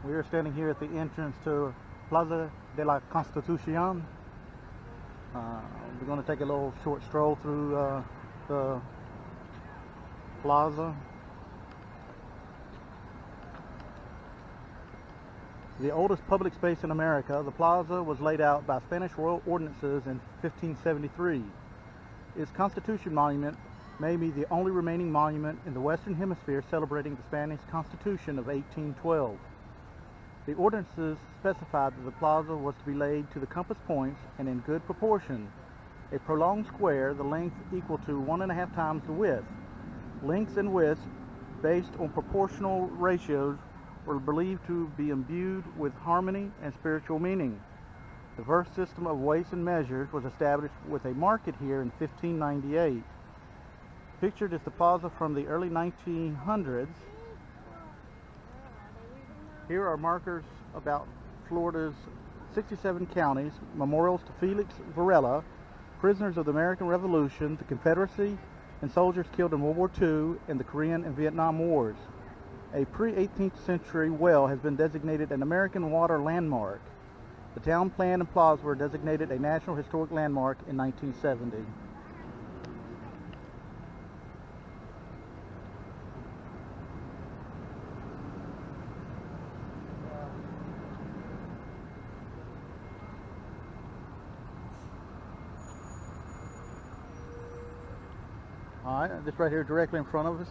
We are standing here at the entrance to Plaza de la Constitucion. We're going to take a little short stroll through the plaza. The oldest public space in America, the plaza was laid out by Spanish royal ordinances in 1573. Its Constitution monument may be the only remaining monument in the Western Hemisphere celebrating the Spanish Constitution of 1812. The ordinances specified that the plaza was to be laid to the compass points and in good proportion. A prolonged square, the length equal to 1.5 times the width. Lengths and widths, based on proportional ratios, were believed to be imbued with harmony and spiritual meaning. The first system of weights and measures was established with a market here in 1598. Pictured is the plaza from the early 1900s. Here are markers about Florida's 67 counties, memorials to Felix Varela, prisoners of the American Revolution, the Confederacy, and soldiers killed in World War II and the Korean and Vietnam Wars. A pre-18th century well has been designated an American Water Landmark. The town plan and plaza were designated a National Historic Landmark in 1970. All right, this right here directly in front of us,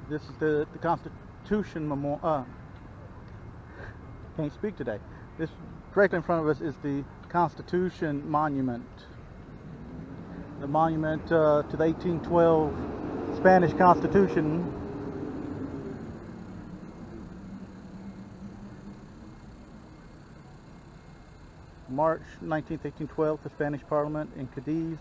this is the Constitution memorial. Can't speak today. This directly in front of us is the Constitution monument. The monument to the 1812 Spanish Constitution. March 19th, 1812, the Spanish Parliament in Cadiz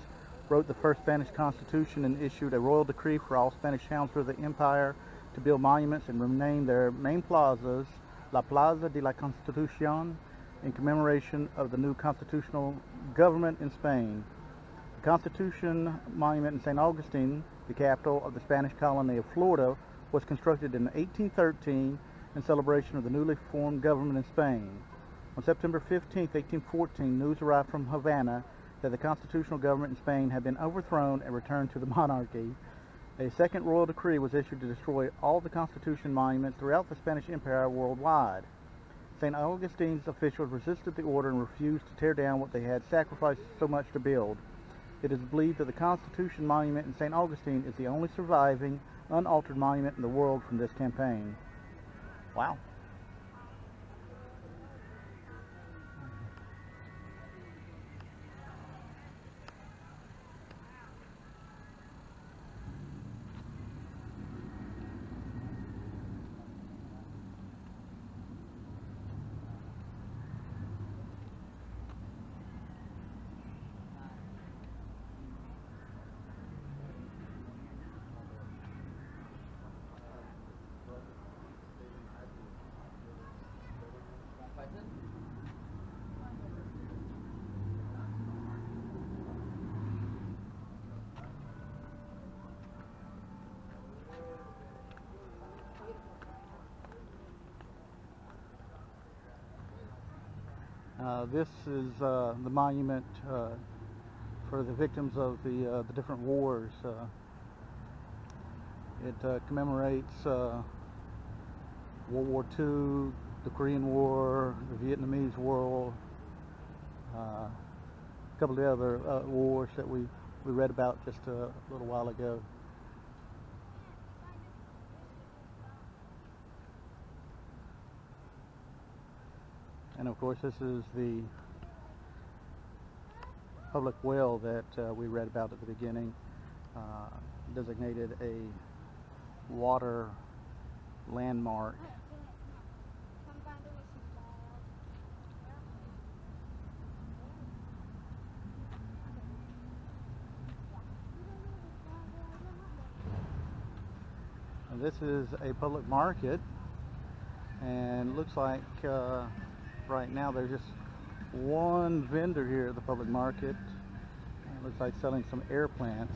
wrote the first Spanish Constitution and issued a royal decree for all Spanish towns through the empire to build monuments and rename their main plazas La Plaza de la Constitucion in commemoration of the new constitutional government in Spain. The Constitution monument in St. Augustine, the capital of the Spanish colony of Florida, was constructed in 1813 in celebration of the newly formed government in Spain. On September 15, 1814, news arrived from Havana that the constitutional government in Spain had been overthrown and returned to the monarchy. A second royal decree was issued to destroy all the Constitution monuments throughout the Spanish Empire worldwide. St. Augustine's officials resisted the order and refused to tear down what they had sacrificed so much to build. It is believed that the Constitution monument in St. Augustine is the only surviving, unaltered monument in the world from this campaign. Wow. This is the monument for the victims of the different wars. It commemorates World War II, the Korean War, the Vietnamese War, a couple of the other wars that we read about just a little while ago. And of course, this is the public well that we read about at the beginning, designated a water landmark. And this is a public market, and looks like right now there's just one vendor here at the public market. It looks like selling some air plants.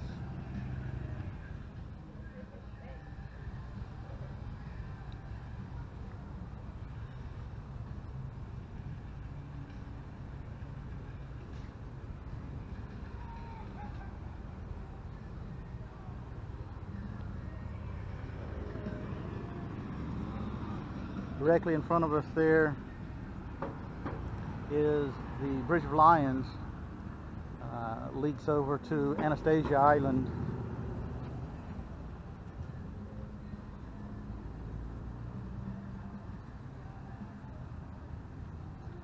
Directly in front of us there is the Bridge of Lions, leaks over to Anastasia Island.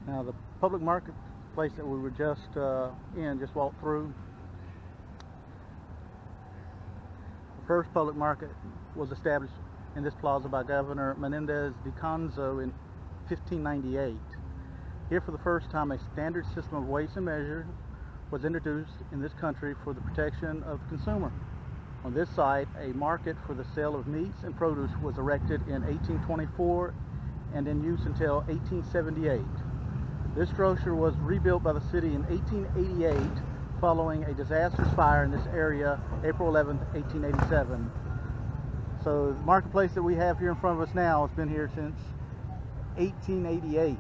Now the public marketplace that we were just just walked through, the first public market was established in this plaza by Governor Menendez de Conzo in 1598. Here for the first time a standard system of weights and measures was introduced in this country for the protection of the consumer. On this site, a market for the sale of meats and produce was erected in 1824 and in use until 1878. This structure was rebuilt by the city in 1888 following a disastrous fire in this area April 11, 1887. So the marketplace that we have here in front of us now has been here since 1888.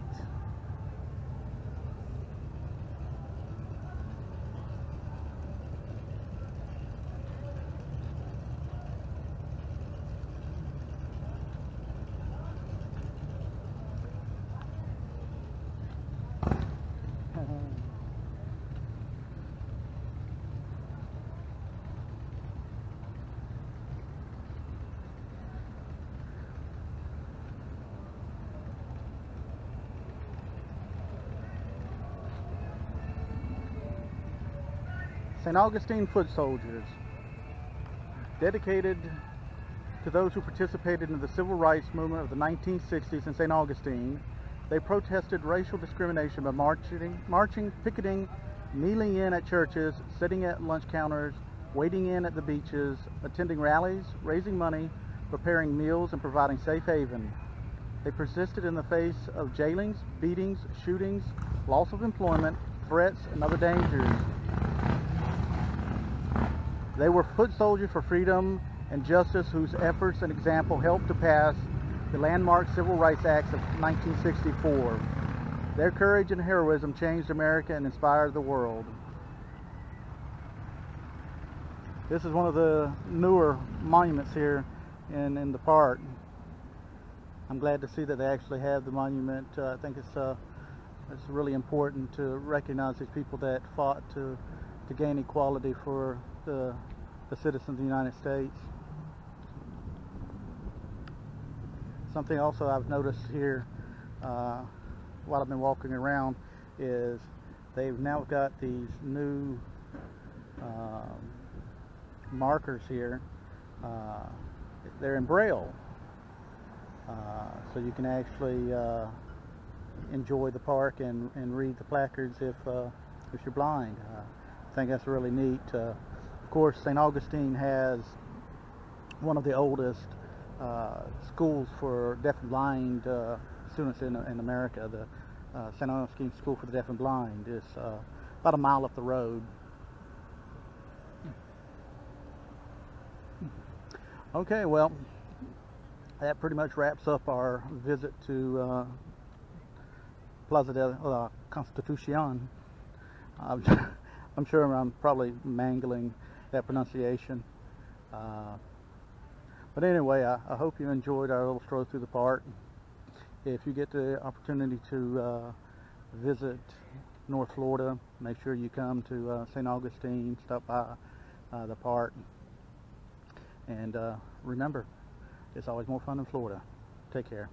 St. Augustine foot soldiers, dedicated to those who participated in the civil rights movement of the 1960s in St. Augustine. They protested racial discrimination by marching, picketing, kneeling in at churches, sitting at lunch counters, waiting in at the beaches, attending rallies, raising money, preparing meals, and providing safe haven. They persisted in the face of jailings, beatings, shootings, loss of employment, threats, and other dangers. They were foot soldiers for freedom and justice whose efforts and example helped to pass the landmark Civil Rights Acts of 1964. Their courage and heroism changed America and inspired the world. This is one of the newer monuments here in the park. I'm glad to see that they actually have the monument. I think it's really important to recognize these people that fought to gain equality for the citizens of the United States. Something also I've noticed here while I've been walking around is they've now got these new markers here. They're in Braille, so you can actually enjoy the park and read the placards if you're blind. I think that's really neat. Of course, St. Augustine has one of the oldest schools for deaf and blind students in America. The St. Augustine School for the Deaf and Blind is about a mile up the road. Okay, well, that pretty much wraps up our visit to Plaza dela Constitucion. I'm sure I'm probably mangling that pronunciation. But anyway, I hope you enjoyed our little stroll through the park. If you get the opportunity to visit North Florida, make sure you come to St. Augustine, stop by the park. And remember, it's always more fun in Florida. Take care.